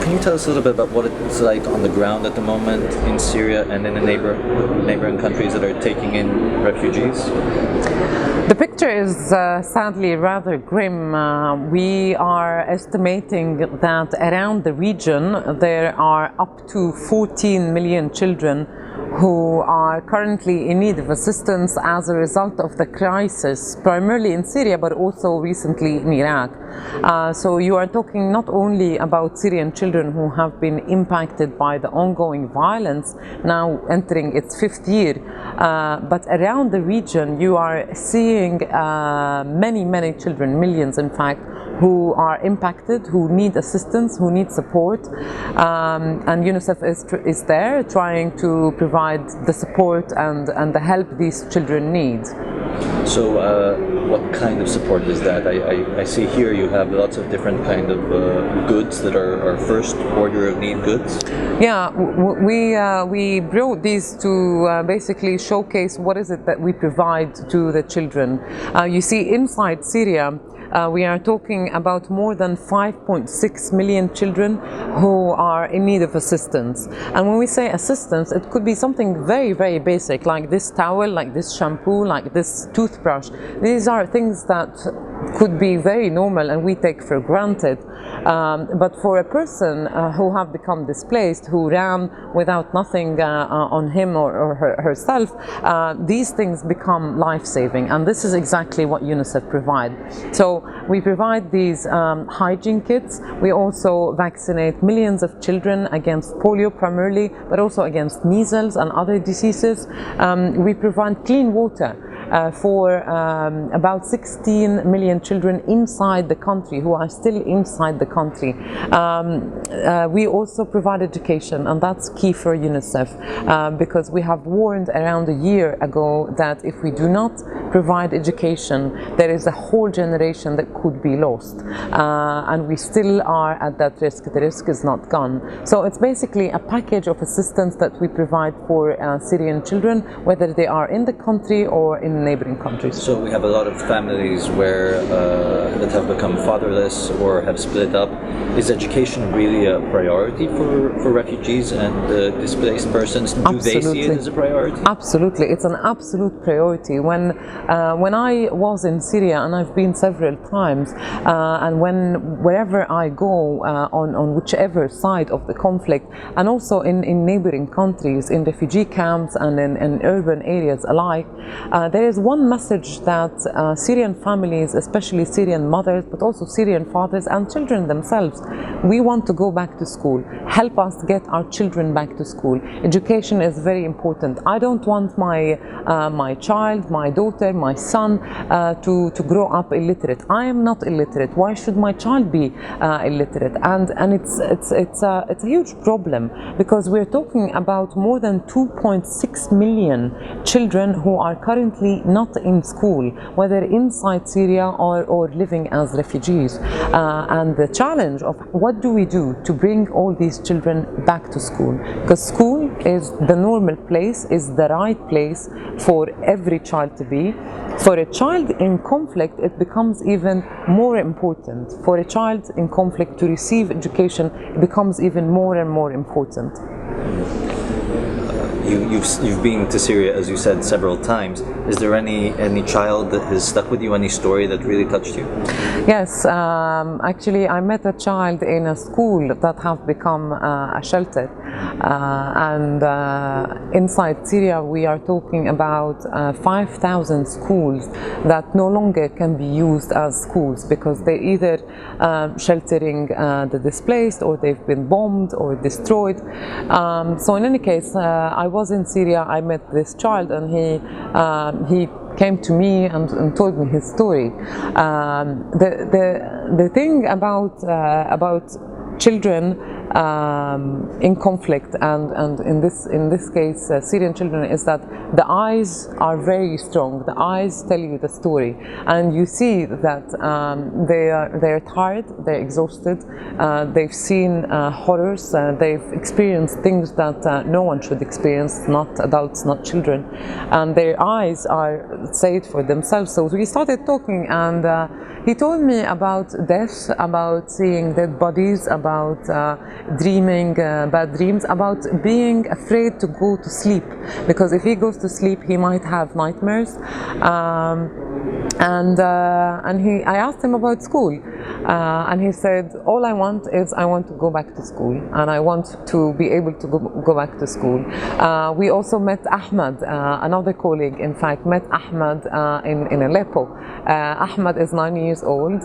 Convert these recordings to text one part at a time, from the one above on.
Can you tell us a little bit about what it's like on the ground at the moment in Syria and in the neighboring countries that are taking in refugees? The picture is sadly rather grim. We are estimating that around the region there are up to 14 million children who are currently in need of assistance as a result of the crisis, primarily in Syria, but also recently in Iraq. So you are talking not only about Syrian children who have been impacted by the ongoing violence, now entering its 5th year, but around the region you are seeing many children, millions in fact, who are impacted, who need assistance, who need support, and UNICEF is there trying to provide the support and the help these children need. So what kind of support is that? I see here you have lots of different kind of goods that are first order of need goods. Yeah, we brought these to basically showcase what is it that we provide to the children. You see, inside Syria, we are talking about more than 5.6 million children who are in need of assistance. And when we say assistance, it could be something very basic, like this towel, like this shampoo, like this toothbrush. These are things that could be very normal and we take for granted. But for a person who have become displaced, who ran without nothing on him or herself, these things become life-saving, and this is exactly what UNICEF provide. So we provide these hygiene kits. We also vaccinate millions of children against polio primarily, but also against measles and other diseases. We provide clean water for about 16 million children inside the country who are still inside the country. We also provide education, and that's key for UNICEF because we have warned around a year ago that if we do not provide education, there is a whole generation that could be lost, and we still are at that risk. The risk is not gone. So it's basically a package of assistance that we provide for Syrian children, whether they are in the country or in neighboring countries. So we have a lot of families where that have become fatherless or have split up. Is education really a priority for refugees and displaced persons? Do Absolutely. they see it as a priority? Absolutely, it's an absolute priority. When I was in Syria, and I've been several times, and wherever I go on whichever side of the conflict, and also in neighboring countries, in refugee camps and in urban areas alike, there is one message that Syrian families, especially Syrian mothers, but also Syrian fathers and children themselves, we want to go back to school. Help us get our children back to school. Education is very important. I don't want my child, my daughter, my son to grow up illiterate. I am not illiterate. Why should my child be illiterate? And it's a huge problem because we're talking about more than 2.6 million children who are currently not in school, whether inside Syria or living as refugees. And the challenge of what do we do to bring all these children back to school? Because school is the normal place, is the right place for every child to be. For a child in conflict, it becomes even more important. For a child in conflict to receive education, it becomes even more and more important. You've been to Syria, as you said, several times. Is there any child that has stuck with you, any story that really touched you? Yes, actually I met a child in a school that have become a shelter, and inside Syria we are talking about 5,000 schools that no longer can be used as schools because they're either sheltering the displaced, or they've been bombed or destroyed. So in any case, I was in Syria, I met this child, and he came to me and told me his story. The thing about children in conflict and in this case Syrian children is that the eyes are very strong. The eyes tell you the story, and you see that they're tired, they're exhausted, they've seen horrors, they've experienced things that no one should experience, not adults, not children, and their eyes say it for themselves. So we started talking, and he told me about death, about seeing dead bodies, about dreaming bad dreams, about being afraid to go to sleep, because if he goes to sleep he might have nightmares. I asked him about school, and he said, all I want is I want to go back to school, and I want to be able to go back to school. We also met Ahmed, another colleague in fact met Ahmed in Aleppo. Ahmed is 9 years old.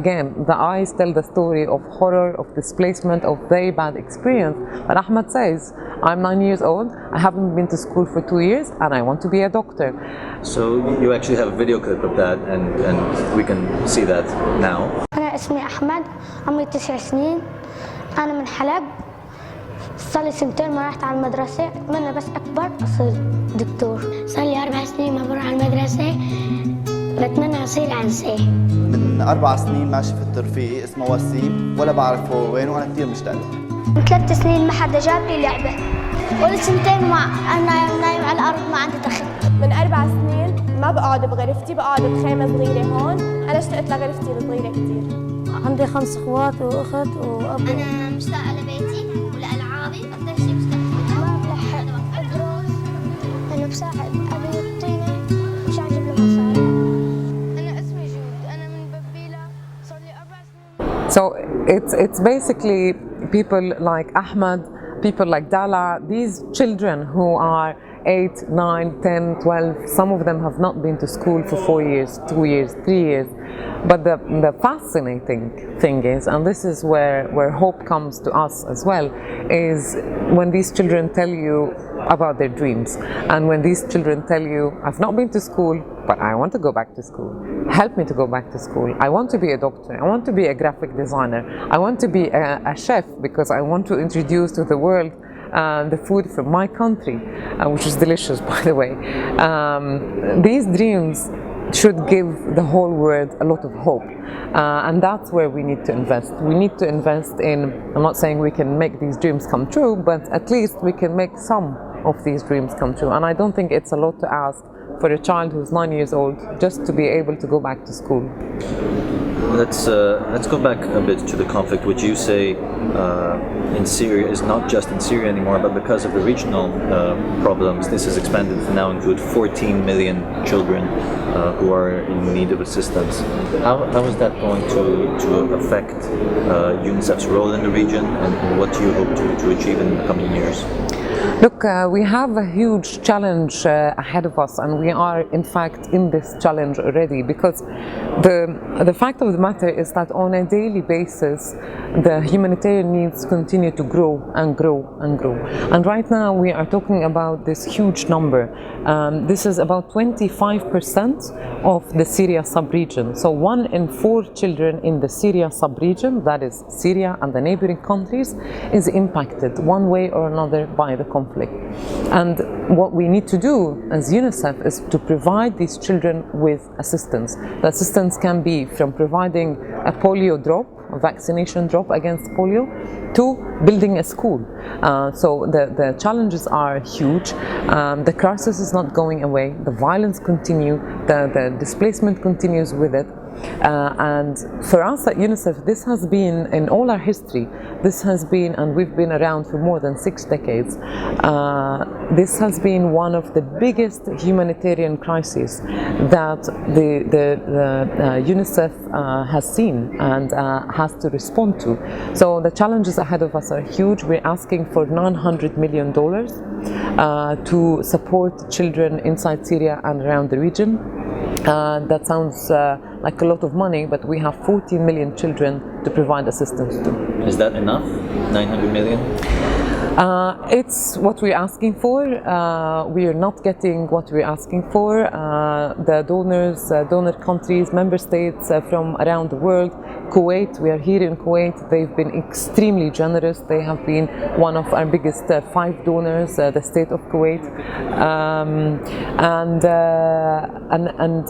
Again, the eyes tell the story of horror, of displacement, of very bad experience. But Ahmed says, I'm 9 years old, I haven't been to school for 2 years, and I want to be a doctor. So you actually have a video clip of that, and we can see that now. أنا اسمي أحمد، عمري 9 سنين، أنا من حلب. صار لي سنتين ما رحت على المدرسة، أتمنى بس أكبر أصير دكتور. صار لي 4 سنين ما بروح على المدرسة، بتمنى أصير عنسي. من 4 سنين ماشي في الترفيه اسمه وسيم، ولا بعرف هو وين، وأنا كثير مشتاق له. من 3 سنين ما حدا جاب لي لعبة، والسنتين أنا نايم على الأرض ما عندي تخت. من 4 سنين ما بقعد بغرفتي، بقعد بخيمة صغيرة هون. أنا اشتقت لغرفتي الصغيرة كثير. عندي 5 اخوات واخت واب. أنا مشتاقة لبيتي ولألعابي، أكثر شيء مشتاقة. ما بلحق أدرس، أنا بساعد أبي الطينة مش عاجب له مصاري. أنا اسمي جود، أنا من ببيلة، صار لي 4 سنين. So it's basically people like Ahmed, people like Dala, these children who are 8, 9, 10, 12, some of them have not been to school for 4 years, 2 years, 3 years. But the fascinating thing is, and this is where hope comes to us as well, is when these children tell you about their dreams, and when these children tell you, I've not been to school, but I want to go back to school. Help me to go back to school. I want to be a doctor. I want to be a graphic designer. I want to be a chef because I want to introduce to the world the food from my country, which is delicious, by the way. These dreams should give the whole world a lot of hope, and that's where we need to invest. We need to invest in, I'm not saying we can make these dreams come true, but at least we can make some of these dreams come true. And I don't think it's a lot to ask for a child who's 9 years old just to be able to go back to school. Let's go back a bit to the conflict, which you say in Syria is not just in Syria anymore, but because of the regional problems, this has expanded to now include 14 million children who are in need of assistance. How is that going to affect UNICEF's role in the region, and what do you hope to achieve in the coming years? Look, we have a huge challenge ahead of us, and we are in fact in this challenge already, because the fact of the matter is that on a daily basis the humanitarian needs continue to grow and grow and grow. And right now we are talking about this huge number. This is about 25% of the Syria sub-region. So 1 in 4 children in the Syria sub-region, that is Syria and the neighboring countries, is impacted one way or another by the conflict. And what we need to do as UNICEF is to provide these children with assistance. The assistance can be from providing a polio drop, a vaccination drop against polio, to building a school. So the challenges are huge. The crisis is not going away. The violence continues. The displacement continues with it. And for us at UNICEF, this has been, in all our history, this has been, and we've been around for more than 6 decades, this has been one of the biggest humanitarian crises that the UNICEF has seen and has to respond to. So the challenges ahead of us are huge. We're asking for $900 million to support children inside Syria and around the region. That sounds like a lot of money, but we have 14 million children to provide assistance to. Is that enough? 900 million? It's what we're asking for. We are not getting what we're asking for. The donors, donor countries, member states from around the world, Kuwait, we are here in Kuwait, they've been extremely generous. They have been one of our biggest 5 donors, the state of Kuwait. And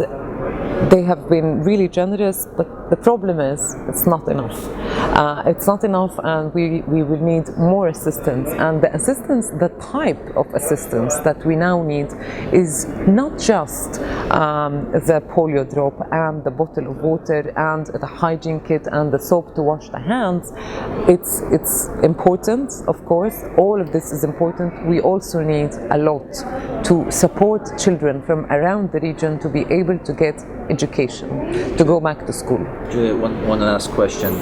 they have been really generous, but The problem is it's not enough. It's not enough, and we will need more assistance. And the assistance, the type of assistance that we now need is not just the polio drop and the bottle of water and the hygiene kit and the soap to wash the hands. It's important, of course. All of this is important. We also need a lot to support children from around the region to be able to get education, to go back to school. Juliette, one last question.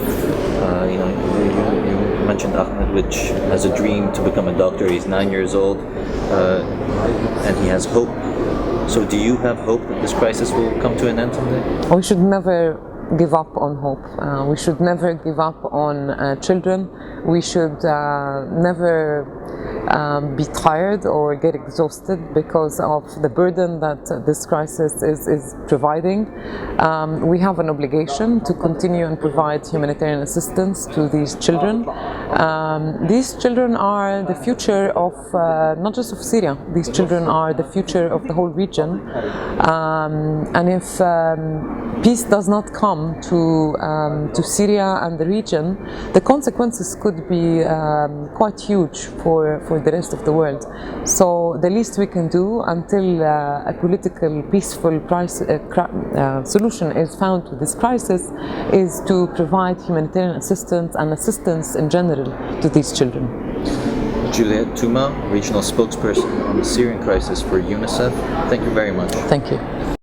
You mentioned Ahmed, which has a dream to become a doctor. He's 9 years old, and he has hope. So do you have hope that this crisis will come to an end someday? We should never give up on hope. We should never give up on children. We should never be tired or get exhausted because of the burden that this crisis is providing. We have an obligation to continue and provide humanitarian assistance to these children. These children are the future of not just of Syria. These children are the future of the whole region. And if peace does not come to Syria and the region, the consequences could be quite huge for the rest of the world. So the least we can do until a political, peaceful solution is found to this crisis is to provide humanitarian assistance and assistance in general to these children. Juliette Touma, regional spokesperson on the Syrian crisis for UNICEF. Thank you very much. Thank you.